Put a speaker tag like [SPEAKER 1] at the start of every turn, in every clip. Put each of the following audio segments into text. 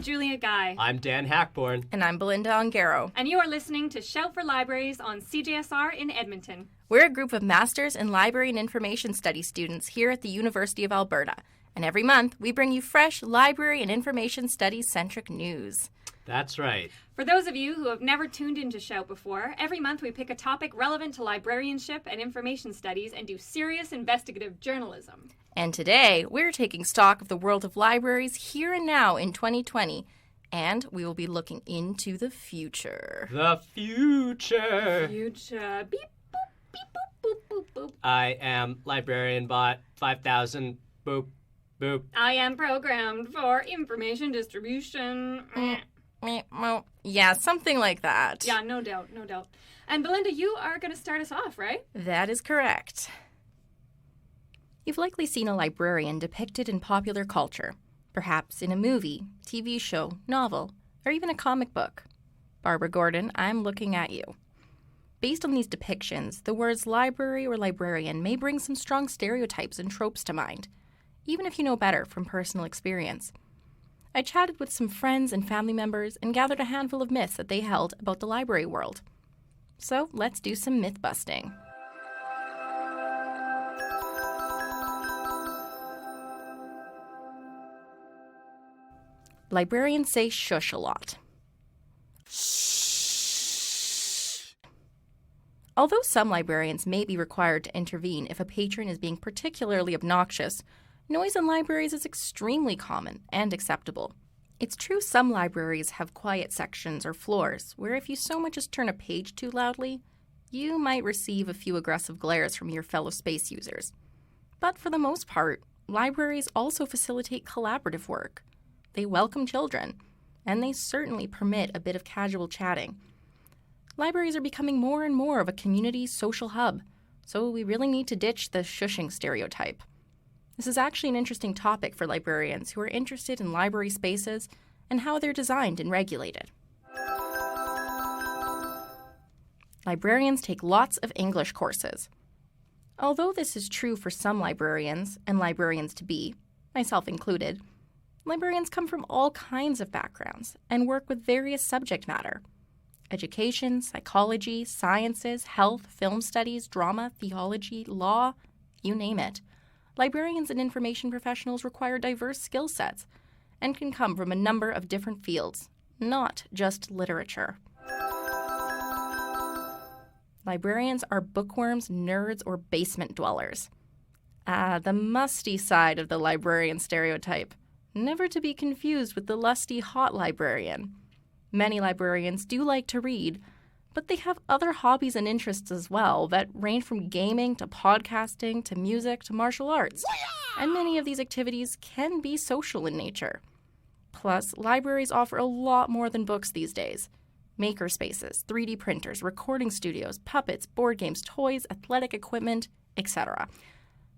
[SPEAKER 1] Julia Guy.
[SPEAKER 2] I'm Dan Hackborn.
[SPEAKER 3] And I'm Belinda Ongaro.
[SPEAKER 1] And you are listening to Shout for Libraries on CJSR in Edmonton.
[SPEAKER 3] We're a group of Masters in Library and Information Studies students here at the University of Alberta. And every month, we bring you fresh library and information studies-centric news.
[SPEAKER 2] That's right.
[SPEAKER 1] For those of you who have never tuned into Shout before, every month we pick a topic relevant to librarianship and information studies and do serious investigative journalism.
[SPEAKER 3] And today, we're taking stock of the world of libraries here and now in 2020, and we will be looking into the future.
[SPEAKER 2] The future.
[SPEAKER 1] Future. Beep, boop, beep, boop, boop, boop, boop.
[SPEAKER 2] I am librarian bot 5000. Boop, boop.
[SPEAKER 1] I am programmed for information distribution.
[SPEAKER 3] Yeah, something like that.
[SPEAKER 1] Yeah, no doubt, no doubt. And Belinda, you are going to start us off, right?
[SPEAKER 3] That is correct. You've likely seen a librarian depicted in popular culture, perhaps in a movie, TV show, novel, or even a comic book. Barbara Gordon, I'm looking at you. Based on these depictions, the words library or librarian may bring some strong stereotypes and tropes to mind, even if you know better from personal experience. I chatted with some friends and family members and gathered a handful of myths that they held about the library world. So let's do some myth busting. Librarians say shush a lot. Although some librarians may be required to intervene if a patron is being particularly obnoxious, noise in libraries is extremely common and acceptable. It's true some libraries have quiet sections or floors where if you so much as turn a page too loudly, you might receive a few aggressive glares from your fellow space users. But for the most part, libraries also facilitate collaborative work. They welcome children, and they certainly permit a bit of casual chatting. Libraries are becoming more and more of a community social hub, so we really need to ditch the shushing stereotype. This is actually an interesting topic for librarians who are interested in library spaces and how they're designed and regulated. Librarians take lots of English courses. Although this is true for some librarians and librarians-to-be, myself included, librarians come from all kinds of backgrounds and work with various subject matter. Education, psychology, sciences, health, film studies, drama, theology, law, you name it. Librarians and information professionals require diverse skill sets and can come from a number of different fields, not just literature. Librarians are bookworms, nerds, or basement dwellers. The musty side of the librarian stereotype, never to be confused with the lusty, hot librarian. Many librarians do like to read, but they have other hobbies and interests as well that range from gaming to podcasting to music to martial arts. And many of these activities can be social in nature. Plus, libraries offer a lot more than books these days. Maker spaces, 3D printers, recording studios, puppets, board games, toys, athletic equipment, etc.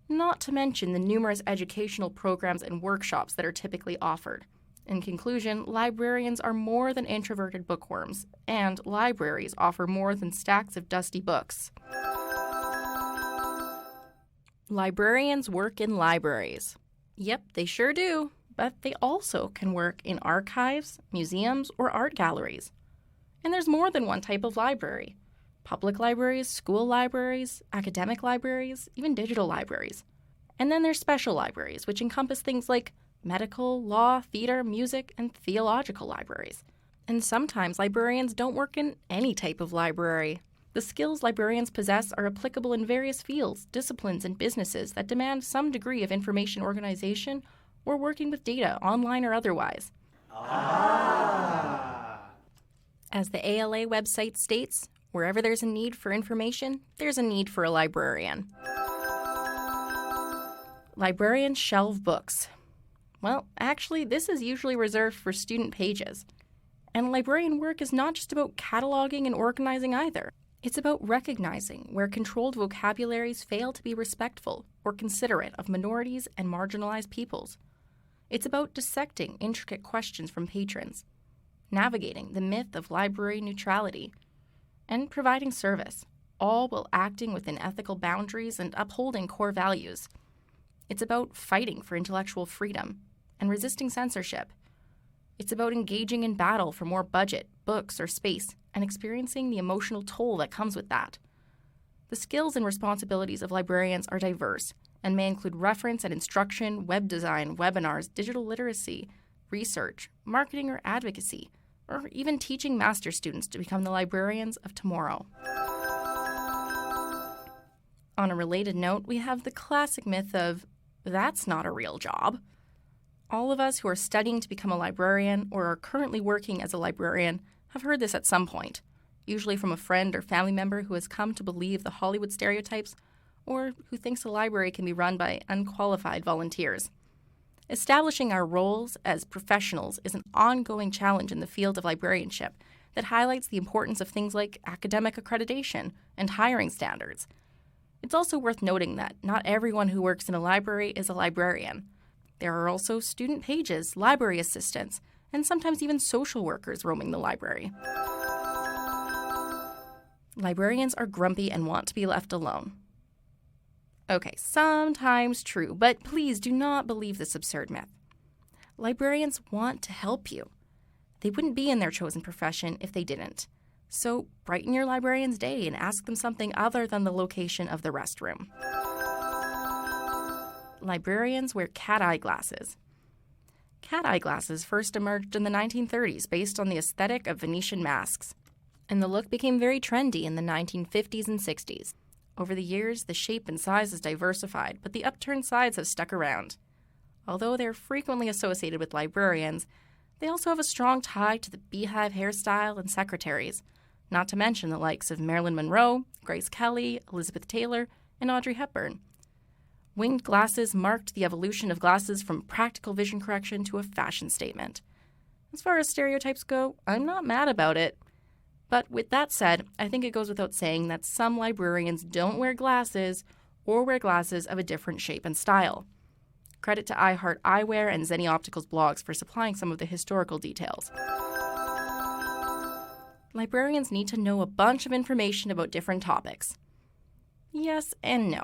[SPEAKER 3] Not to mention the numerous educational programs and workshops that are typically offered. In conclusion, librarians are more than introverted bookworms, and libraries offer more than stacks of dusty books. Librarians work in libraries. Yep, they sure do, but they also can work in archives, museums, or art galleries. And there's more than one type of library. Public libraries, school libraries, academic libraries, even digital libraries. And then there's special libraries, which encompass things like medical, law, theater, music, and theological libraries. And sometimes librarians don't work in any type of library. The skills librarians possess are applicable in various fields, disciplines, and businesses that demand some degree of information organization or working with data, online or otherwise. As the ALA website states, wherever there's a need for information, there's a need for a librarian. Librarians shelve books. Well, actually, this is usually reserved for student pages. And librarian work is not just about cataloging and organizing either. It's about recognizing where controlled vocabularies fail to be respectful or considerate of minorities and marginalized peoples. It's about dissecting intricate questions from patrons, navigating the myth of library neutrality, and providing service, all while acting within ethical boundaries and upholding core values. It's about fighting for intellectual freedom and resisting censorship. It's about engaging in battle for more budget, books, or space, and experiencing the emotional toll that comes with that. The skills and responsibilities of librarians are diverse and may include reference and instruction, web design, webinars, digital literacy, research, marketing or advocacy, or even teaching master students to become the librarians of tomorrow. On a related note, we have the classic myth of, that's not a real job. All of us who are studying to become a librarian or are currently working as a librarian have heard this at some point, usually from a friend or family member who has come to believe the Hollywood stereotypes or who thinks a library can be run by unqualified volunteers. Establishing our roles as professionals is an ongoing challenge in the field of librarianship that highlights the importance of things like academic accreditation and hiring standards. It's also worth noting that not everyone who works in a library is a librarian. There are also student pages, library assistants, and sometimes even social workers roaming the library. Librarians are grumpy and want to be left alone. Okay, sometimes true, but please do not believe this absurd myth. Librarians want to help you. They wouldn't be in their chosen profession if they didn't. So brighten your librarian's day and ask them something other than the location of the restroom. Librarians wear cat-eye glasses. Cat-eye glasses first emerged in the 1930s based on the aesthetic of Venetian masks, and the look became very trendy in the 1950s and 60s. Over the years, the shape and size has diversified, but the upturned sides have stuck around. Although they're frequently associated with librarians, they also have a strong tie to the beehive hairstyle and secretaries, not to mention the likes of Marilyn Monroe, Grace Kelly, Elizabeth Taylor, and Audrey Hepburn. Winged glasses marked the evolution of glasses from practical vision correction to a fashion statement. As far as stereotypes go, I'm not mad about it. But with that said, I think it goes without saying that some librarians don't wear glasses or wear glasses of a different shape and style. Credit to iHeart Eyewear and Zenni Optical's blogs for supplying some of the historical details. Librarians need to know a bunch of information about different topics. Yes and no.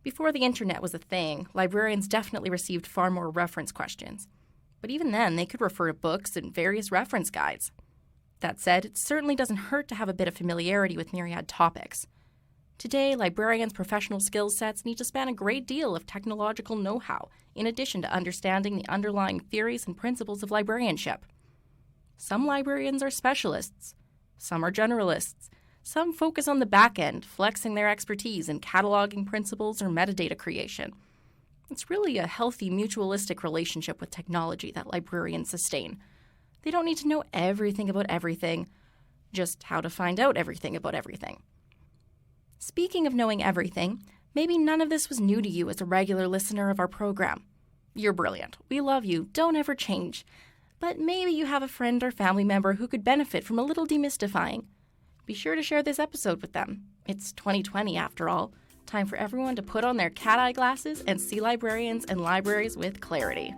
[SPEAKER 3] Before the internet was a thing, librarians definitely received far more reference questions. But even then, they could refer to books and various reference guides. That said, it certainly doesn't hurt to have a bit of familiarity with myriad topics. Today, librarians' professional skill sets need to span a great deal of technological know-how, in addition to understanding the underlying theories and principles of librarianship. Some librarians are specialists. Some are generalists. Some focus on the back end, flexing their expertise in cataloging principles or metadata creation. It's really a healthy mutualistic relationship with technology that librarians sustain. They don't need to know everything about everything, just how to find out everything about everything. Speaking of knowing everything, maybe none of this was new to you as a regular listener of our program. You're brilliant. We love you. Don't ever change. But maybe you have a friend or family member who could benefit from a little demystifying. Be sure to share this episode with them. It's 2020 after all. Time for everyone to put on their cat-eye glasses and see librarians and libraries with clarity.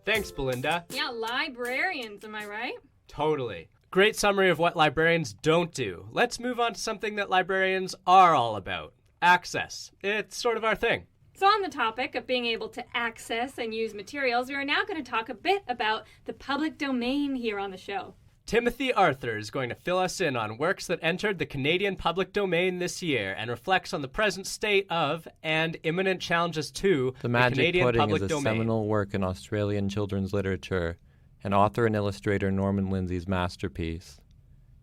[SPEAKER 2] Thanks, Belinda.
[SPEAKER 1] Yeah, librarians, am I right?
[SPEAKER 2] Totally. Great summary of what librarians don't do. Let's move on to something that librarians are all about. Access. It's sort of our thing.
[SPEAKER 1] So on the topic of being able to access and use materials, we are now going to talk a bit about the public domain here on the show.
[SPEAKER 2] Timothy Arthur is going to fill us in on works that entered the Canadian public domain this year and reflects on the present state of and imminent challenges to
[SPEAKER 4] The Magic
[SPEAKER 2] Canadian
[SPEAKER 4] Pudding
[SPEAKER 2] public
[SPEAKER 4] is a
[SPEAKER 2] domain.
[SPEAKER 4] seminal work in Australian children's literature, and author and illustrator Norman Lindsay's masterpiece.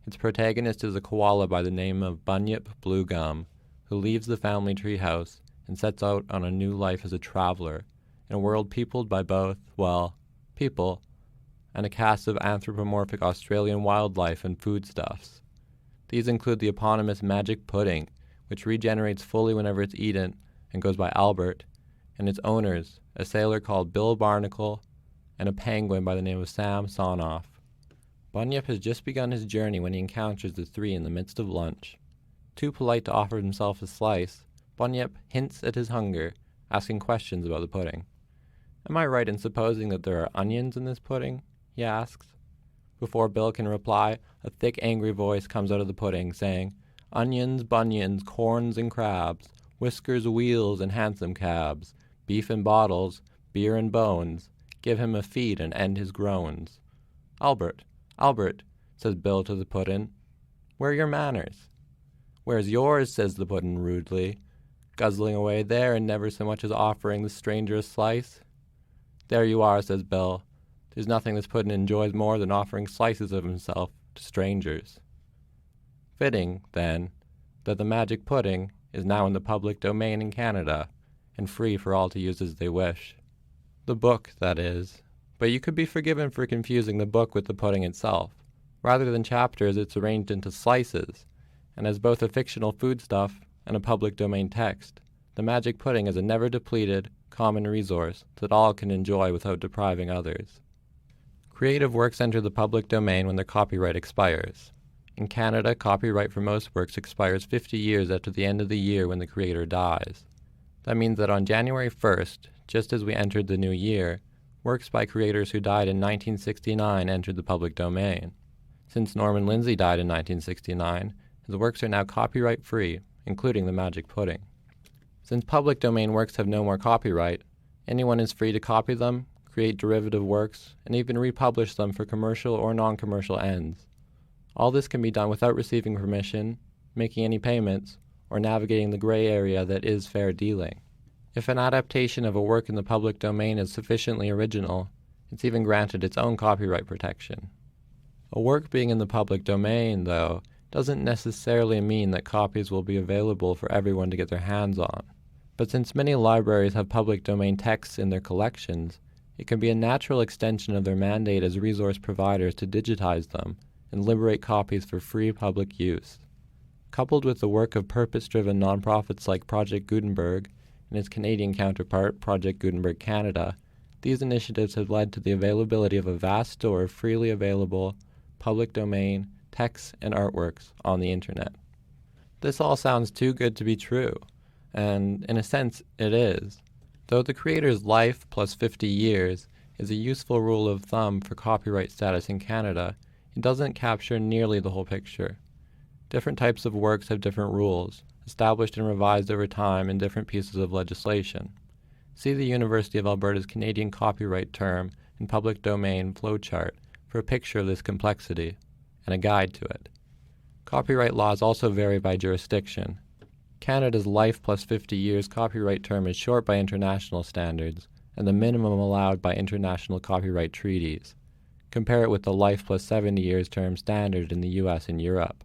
[SPEAKER 4] Its protagonist is a koala by the name of Bunyip Bluegum, who leaves the family treehouse and sets out on a new life as a traveler in a world peopled by both, well, people, and a cast of anthropomorphic Australian wildlife and foodstuffs. These include the eponymous Magic Pudding, which regenerates fully whenever it's eaten and goes by Albert, and its owners, a sailor called Bill Barnacle and a penguin by the name of Sam Sonoff. Bunyip has just begun his journey when he encounters the three in the midst of lunch. Too polite to offer himself a slice, Bunyip hints at his hunger, asking questions about the pudding. "Am I right in supposing that there are onions in this pudding?" he asks. Before Bill can reply, a thick, angry voice comes out of the pudding, saying, "Onions, bunions, corns and crabs, whiskers, wheels, and hansom cabs, beef and bottles, beer and bones, give him a feed and end his groans." "Albert, Albert," says Bill to the puddin', "where are your manners?" "Where's yours?" says the puddin' rudely, guzzling away there and never so much as offering the stranger a slice. "There you are," says Bill. "There's nothing this puddin' enjoys more than offering slices of himself to strangers." Fitting, then, that the magic pudding is now in the public domain in Canada, and free for all to use as they wish. The book, that is. But you could be forgiven for confusing the book with the pudding itself. Rather than chapters, it's arranged into slices, and as both a fictional foodstuff and a public domain text, the magic pudding is a never-depleted, common resource that all can enjoy without depriving others. Creative works enter the public domain when their copyright expires. In Canada, copyright for most works expires 50 years after the end of the year when the creator dies. That means that on January 1st, just as we entered the new year, works by creators who died in 1969 entered the public domain. Since Norman Lindsay died in 1969, his works are now copyright-free, including the magic pudding. Since public domain works have no more copyright, anyone is free to copy them, create derivative works, and even republish them for commercial or non-commercial ends. All this can be done without receiving permission, making any payments, or navigating the gray area that is fair dealing. If an adaptation of a work in the public domain is sufficiently original, it's even granted its own copyright protection. A work being in the public domain, though, doesn't necessarily mean that copies will be available for everyone to get their hands on. But since many libraries have public domain texts in their collections, it can be a natural extension of their mandate as resource providers to digitize them and liberate copies for free public use. Coupled with the work of purpose-driven nonprofits like Project Gutenberg and its Canadian counterpart, Project Gutenberg Canada, these initiatives have led to the availability of a vast store of freely available, public domain, texts and artworks on the internet. This all sounds too good to be true, and in a sense it is. Though the creator's life plus 50 years is a useful rule of thumb for copyright status in Canada, it doesn't capture nearly the whole picture. Different types of works have different rules, established and revised over time in different pieces of legislation. See the University of Alberta's Canadian copyright term and public domain flowchart for a picture of this complexity and a guide to it. Copyright laws also vary by jurisdiction. Canada's life plus 50 years copyright term is short by international standards and the minimum allowed by international copyright treaties. Compare it with the life plus 70 years term standard in the US and Europe.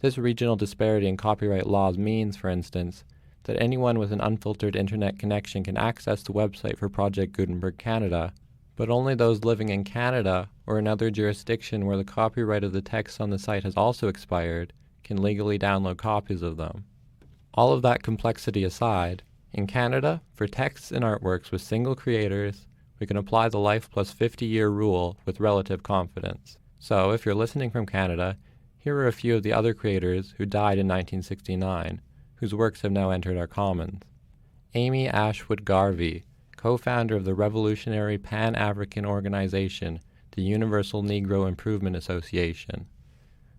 [SPEAKER 4] This regional disparity in copyright laws means, for instance, that anyone with an unfiltered internet connection can access the website for Project Gutenberg Canada, but only those living in Canada or another jurisdiction where the copyright of the text on the site has also expired can legally download copies of them. All of that complexity aside, in Canada, for texts and artworks with single creators, we can apply the life plus 50-year rule with relative confidence. So, if you're listening from Canada, here are a few of the other creators who died in 1969, whose works have now entered our commons. Amy Ashwood Garvey, co-founder of the revolutionary Pan-African organization, the Universal Negro Improvement Association.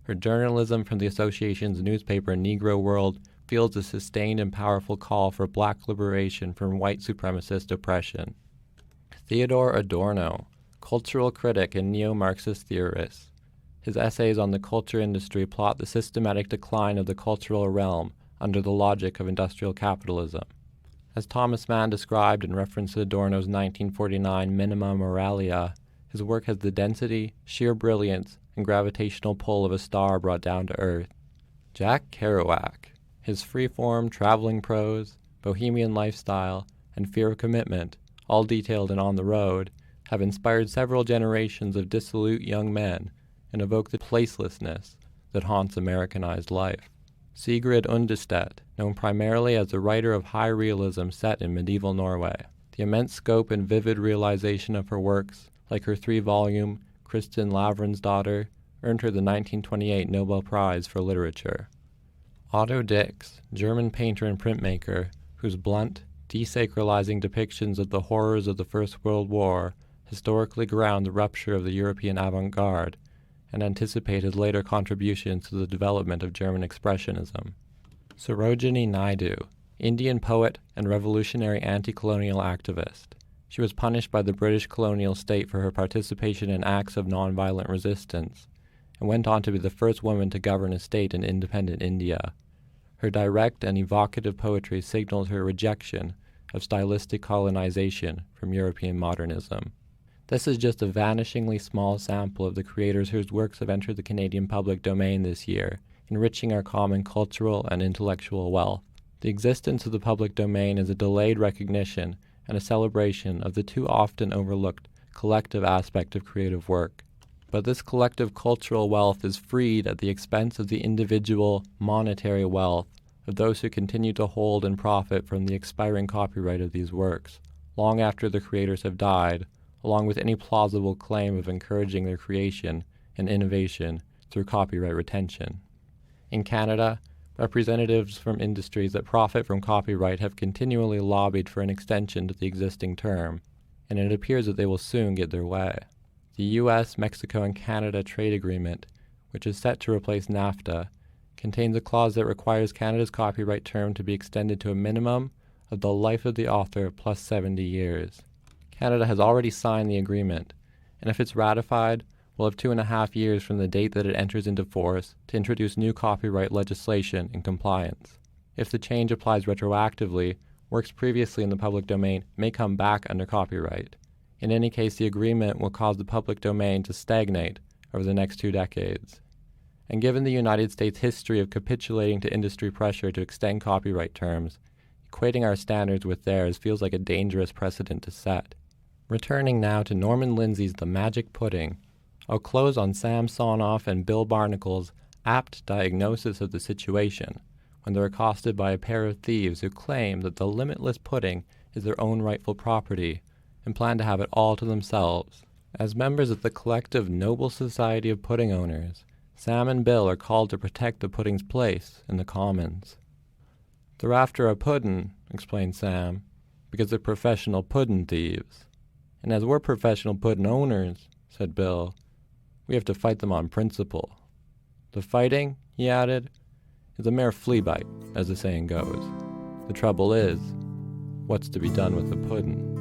[SPEAKER 4] Her journalism from the association's newspaper Negro World fields a sustained and powerful call for black liberation from white supremacist oppression. Theodore Adorno, cultural critic and neo-Marxist theorist. His essays on the culture industry plot the systematic decline of the cultural realm under the logic of industrial capitalism. As Thomas Mann described in reference to Adorno's 1949 Minima Moralia, his work has the density, sheer brilliance, and gravitational pull of a star brought down to earth. Jack Kerouac, his free-form, traveling prose, bohemian lifestyle, and fear of commitment, all detailed in On the Road, have inspired several generations of dissolute young men and evoke the placelessness that haunts Americanized life. Sigrid Undestedt, known primarily as the writer of high realism set in medieval Norway. The immense scope and vivid realization of her works, like her 3-volume Kristin Lavransdatter, earned her the 1928 Nobel Prize for Literature. Otto Dix, German painter and printmaker, whose blunt, desacralizing depictions of the horrors of the First World War historically ground the rupture of the European avant-garde and anticipated later contributions to the development of German Expressionism. Sarojini Naidu, Indian poet and revolutionary anti-colonial activist. She was punished by the British colonial state for her participation in acts of nonviolent resistance, and went on to be the first woman to govern a state in independent India. Her direct and evocative poetry signaled her rejection of stylistic colonization from European modernism. This is just a vanishingly small sample of the creators whose works have entered the Canadian public domain this year, enriching our common cultural and intellectual wealth. The existence of the public domain is a delayed recognition and a celebration of the too often overlooked collective aspect of creative work. But this collective cultural wealth is freed at the expense of the individual monetary wealth of those who continue to hold and profit from the expiring copyright of these works, long after the creators have died, along with any plausible claim of encouraging their creation and innovation through copyright retention. In Canada, representatives from industries that profit from copyright have continually lobbied for an extension to the existing term, and it appears that they will soon get their way. The U.S., Mexico, and Canada trade agreement, which is set to replace NAFTA, contains a clause that requires Canada's copyright term to be extended to a minimum of the life of the author plus 70 years. Canada has already signed the agreement, and if it's ratified, will have 2.5 years from the date that it enters into force to introduce new copyright legislation in compliance. If the change applies retroactively, works previously in the public domain may come back under copyright. In any case, the agreement will cause the public domain to stagnate over the next 2 decades. And given the United States' history of capitulating to industry pressure to extend copyright terms, equating our standards with theirs feels like a dangerous precedent to set. Returning now to Norman Lindsay's The Magic Pudding, I'll close on Sam Sonoff and Bill Barnacle's apt diagnosis of the situation when they're accosted by a pair of thieves who claim that the limitless pudding is their own rightful property and plan to have it all to themselves. As members of the collective Noble Society of Pudding Owners, Sam and Bill are called to protect the pudding's place in the commons. "They're after a puddin'," explained Sam, "because they're professional puddin' thieves. And as we're professional puddin' owners," said Bill, "we have to fight them on principle. The fighting," he added, "is a mere flea bite, as the saying goes. The trouble is, what's to be done with the puddin'?"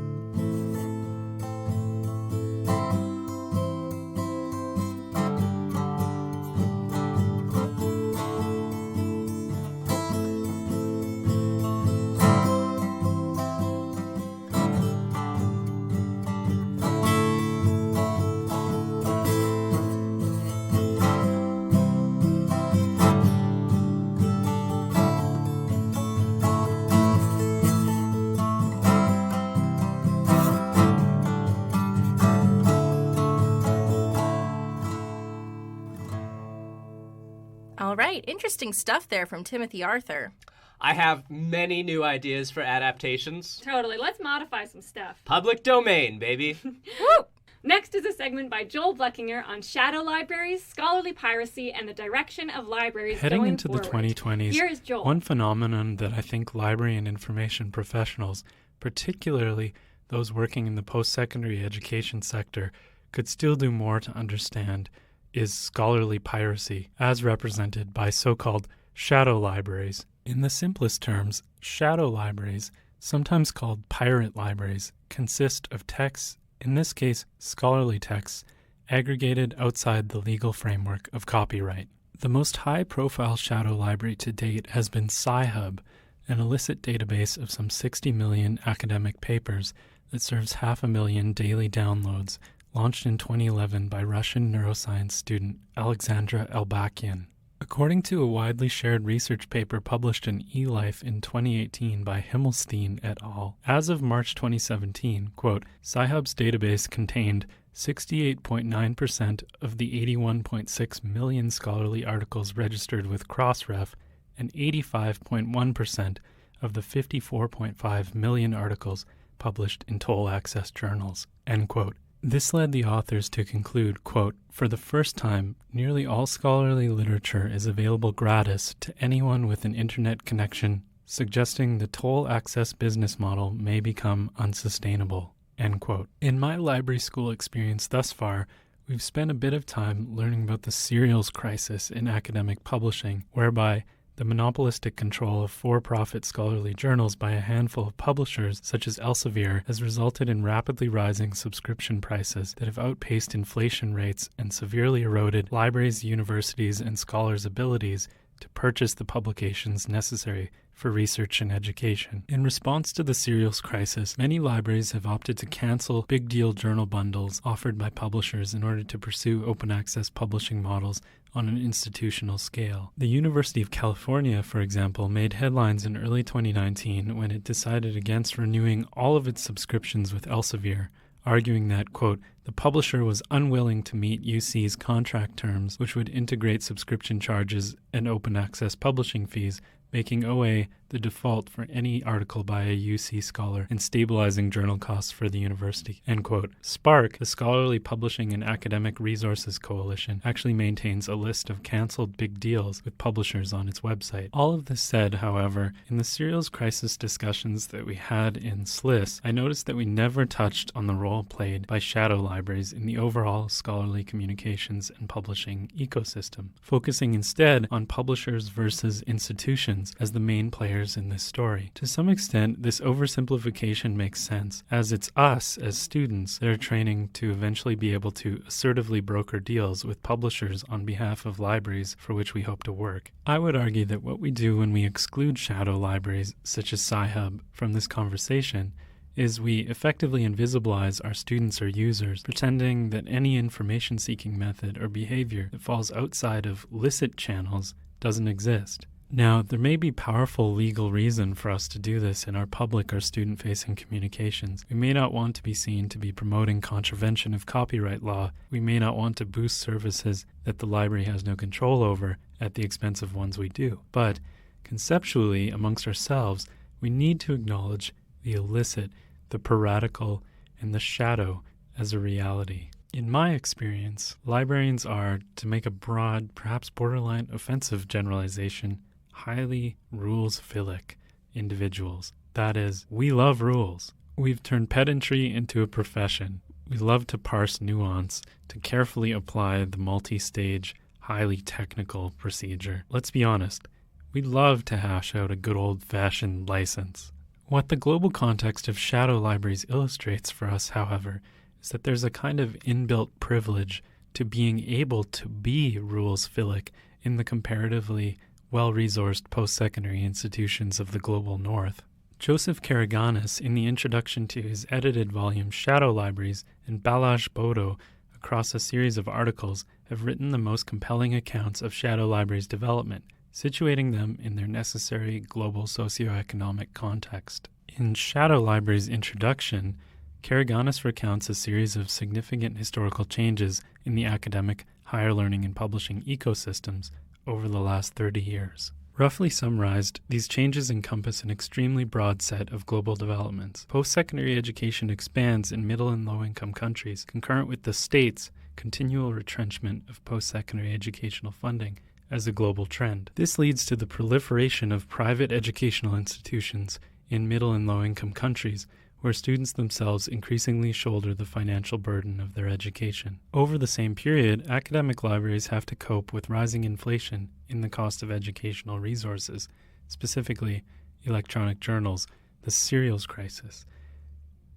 [SPEAKER 3] All right, interesting stuff there from Timothy Arthur.
[SPEAKER 2] I have many new ideas for adaptations.
[SPEAKER 1] Totally. Let's modify some stuff.
[SPEAKER 2] Public domain, baby.
[SPEAKER 1] Woo! Next is a segment by Joel Bleckinger on shadow libraries, scholarly piracy, and the direction of libraries
[SPEAKER 5] Heading
[SPEAKER 1] going
[SPEAKER 5] into
[SPEAKER 1] forward.
[SPEAKER 5] the 2020s,
[SPEAKER 1] Here is Joel.
[SPEAKER 5] one phenomenon that I think library and information professionals, particularly those working in the post-secondary education sector, could still do more to understand is scholarly piracy, as represented by so-called shadow libraries. In the simplest terms, shadow libraries, sometimes called pirate libraries, consist of texts, in this case scholarly texts, aggregated outside the legal framework of copyright. The most high-profile shadow library to date has been Sci-Hub, an illicit database of some 60 million academic papers that serves 500,000 daily downloads, launched in 2011 by Russian neuroscience student Alexandra Elbakian. According to a widely shared research paper published in eLife in 2018 by Himmelstein et al., as of March 2017, quote, Sci-Hub's database contained 68.9% of the 81.6 million scholarly articles registered with Crossref and 85.1% of the 54.5 million articles published in toll access journals, end quote. This led the authors to conclude, quote, "For the first time, nearly all scholarly literature is available gratis to anyone with an internet connection, suggesting the toll access business model may become unsustainable," end quote. In my library school experience thus far, we've spent a bit of time learning about the serials crisis in academic publishing, whereby the monopolistic control of for-profit scholarly journals by a handful of publishers, such as Elsevier, has resulted in rapidly rising subscription prices that have outpaced inflation rates and severely eroded libraries, universities, and scholars' abilities to purchase the publications necessary for research and education. In response to the serials crisis, many libraries have opted to cancel big deal journal bundles offered by publishers in order to pursue open access publishing models on an institutional scale. The University of California, for example, made headlines in early 2019 when it decided against renewing all of its subscriptions with Elsevier, arguing that, quote, "the publisher was unwilling to meet UC's contract terms, which would integrate subscription charges and open access publishing fees, making OA the default for any article by a UC scholar and stabilizing journal costs for the university," end quote. SPARC, the Scholarly Publishing and Academic Resources Coalition, actually maintains a list of canceled big deals with publishers on its website. All of this said, however, in the serials crisis discussions that we had in SLIS, I noticed that we never touched on the role played by shadow libraries in the overall scholarly communications and publishing ecosystem, focusing instead on publishers versus institutions as the main players in this story. To some extent, this oversimplification makes sense, as it's us as students that are training to eventually be able to assertively broker deals with publishers on behalf of libraries for which we hope to work. I would argue that what we do when we exclude shadow libraries, such as Sci-Hub, from this conversation is we effectively invisibilize our students or users, pretending that any information-seeking method or behavior that falls outside of licit channels doesn't exist. Now, there may be powerful legal reason for us to do this in our public or student-facing communications. We may not want to be seen to be promoting contravention of copyright law. We may not want to boost services that the library has no control over at the expense of ones we do. But conceptually, amongst ourselves, we need to acknowledge the illicit, the piratical, and the shadow as a reality. In my experience, librarians are, to make a broad, perhaps borderline offensive generalization, highly rules-philic individuals. That is, we love rules. We've turned pedantry into a profession. We love to parse nuance, to carefully apply the multi-stage, highly technical procedure. Let's be honest, we love to hash out a good old-fashioned license. What the global context of shadow libraries illustrates for us, however, is that there's a kind of inbuilt privilege to being able to be rules-philic in the comparatively well-resourced post-secondary institutions of the global north. Joseph Karaganis, in the introduction to his edited volume Shadow Libraries, and Balazs Bodo, across a series of articles, have written the most compelling accounts of shadow libraries' development, situating them in their necessary global socioeconomic context. In Shadow Libraries' introduction, Karaganis recounts a series of significant historical changes in the academic, higher learning, and publishing ecosystems over the last 30 years. Roughly summarized, these changes encompass an extremely broad set of global developments. Post-secondary education expands in middle and low-income countries, concurrent with the state's continual retrenchment of post-secondary educational funding as a global trend. This leads to the proliferation of private educational institutions in middle and low-income countries, where students themselves increasingly shoulder the financial burden of their education. Over the same period, academic libraries have to cope with rising inflation in the cost of educational resources, specifically electronic journals, the serials crisis,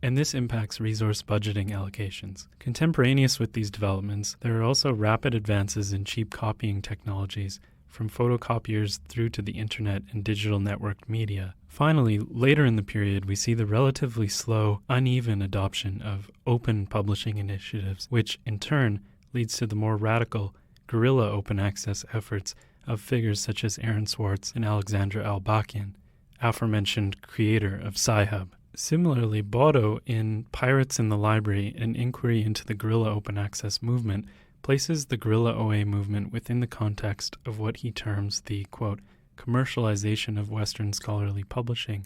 [SPEAKER 5] and this impacts resource budgeting allocations. Contemporaneous with these developments, there are also rapid advances in cheap copying technologies, from photocopiers through to the internet and digital networked media. Finally, later in the period, we see the relatively slow, uneven adoption of open publishing initiatives, which in turn leads to the more radical, guerrilla open access efforts of figures such as Aaron Swartz and Alexandra Albakian, aforementioned creator of Sci-Hub. Similarly, Bodo, in Pirates in the Library, an inquiry into the guerrilla open access movement, places the guerrilla OA movement within the context of what he terms the, quote, commercialization of Western scholarly publishing,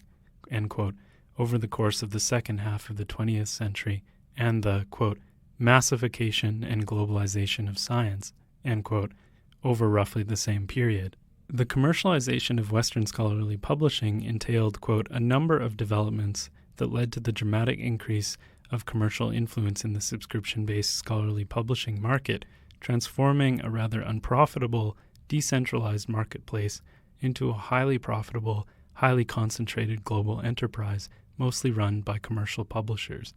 [SPEAKER 5] end quote, over the course of the second half of the 20th century, and the, quote, massification and globalization of science, end quote, over roughly the same period. The commercialization of Western scholarly publishing entailed, quote, a number of developments that led to the dramatic increase of commercial influence in the subscription-based scholarly publishing market, transforming a rather unprofitable, decentralized marketplace into a highly profitable, highly concentrated global enterprise, mostly run by commercial publishers,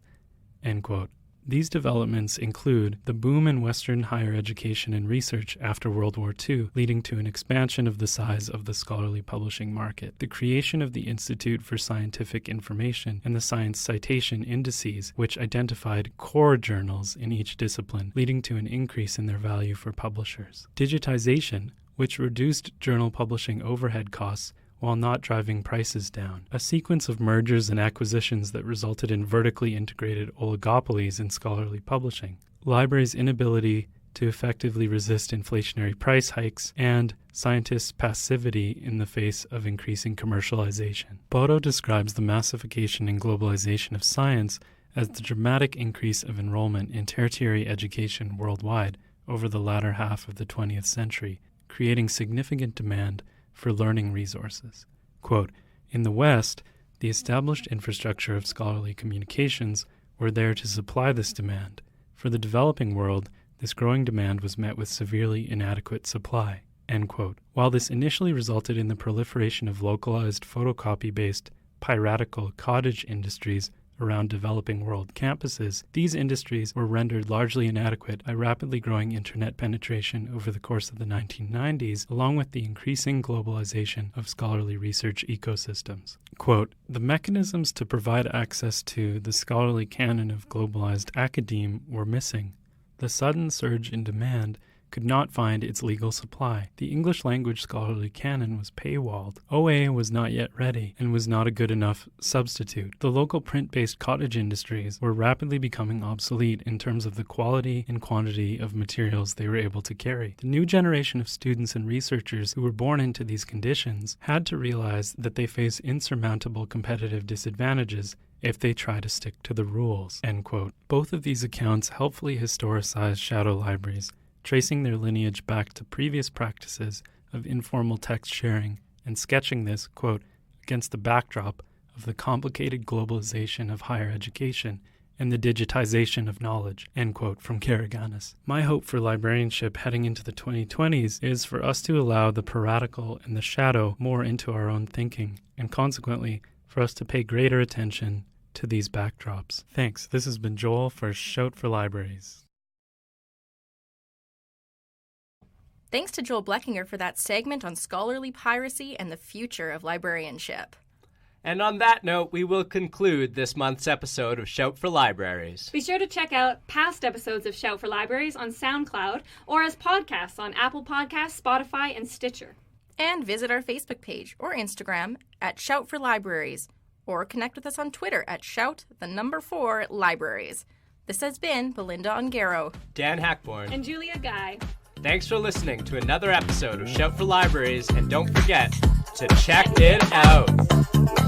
[SPEAKER 5] end quote. These developments include the boom in Western higher education and research after World War II, leading to an expansion of the size of the scholarly publishing market, the creation of the Institute for Scientific Information and the Science Citation Indices, which identified core journals in each discipline, leading to an increase in their value for publishers, digitization, which reduced journal publishing overhead costs while not driving prices down, a sequence of mergers and acquisitions that resulted in vertically integrated oligopolies in scholarly publishing, libraries' inability to effectively resist inflationary price hikes, and scientists' passivity in the face of increasing commercialization. Bodo describes the massification and globalization of science as the dramatic increase of enrollment in tertiary education worldwide over the latter half of the 20th century, creating significant demand for learning resources. Quote, in the West, the established infrastructure of scholarly communications were there to supply this demand. For the developing world, this growing demand was met with severely inadequate supply, end quote. While this initially resulted in the proliferation of localized photocopy-based piratical cottage industries around developing world campuses, these industries were rendered largely inadequate by rapidly growing internet penetration over the course of the 1990s, along with the increasing globalization of scholarly research ecosystems. Quote, the mechanisms to provide access to the scholarly canon of globalized academe were missing. The sudden surge in demand could not find its legal supply. The English language scholarly canon was paywalled. OA was not yet ready and was not a good enough substitute. The local print-based cottage industries were rapidly becoming obsolete in terms of the quality and quantity of materials they were able to carry. The new generation of students and researchers who were born into these conditions had to realize that they face insurmountable competitive disadvantages if they try to stick to the rules, end quote. Both of these accounts helpfully historicize shadow libraries, tracing their lineage back to previous practices of informal text sharing and sketching this, quote, against the backdrop of the complicated globalization of higher education and the digitization of knowledge, end quote, from Karaganis. My hope for librarianship heading into the 2020s is for us to allow the piratical and the shadow more into our own thinking, and consequently, for us to pay greater attention to these backdrops. Thanks. This has been Joel for Shout for Libraries.
[SPEAKER 3] Thanks to Joel Bleckinger for that segment on scholarly piracy and the future of librarianship.
[SPEAKER 2] And on that note, we will conclude this month's episode of Shout for Libraries.
[SPEAKER 1] Be sure to check out past episodes of Shout for Libraries on SoundCloud or as podcasts on Apple Podcasts, Spotify, and Stitcher.
[SPEAKER 3] And visit our Facebook page or Instagram at Shout for Libraries, or connect with us on Twitter at Shout4Libraries. This has been Belinda Ongaro,
[SPEAKER 2] Dan Hackborn,
[SPEAKER 1] And Julia Guy.
[SPEAKER 2] Thanks for listening to another episode of Shout for Libraries, and don't forget to check it out.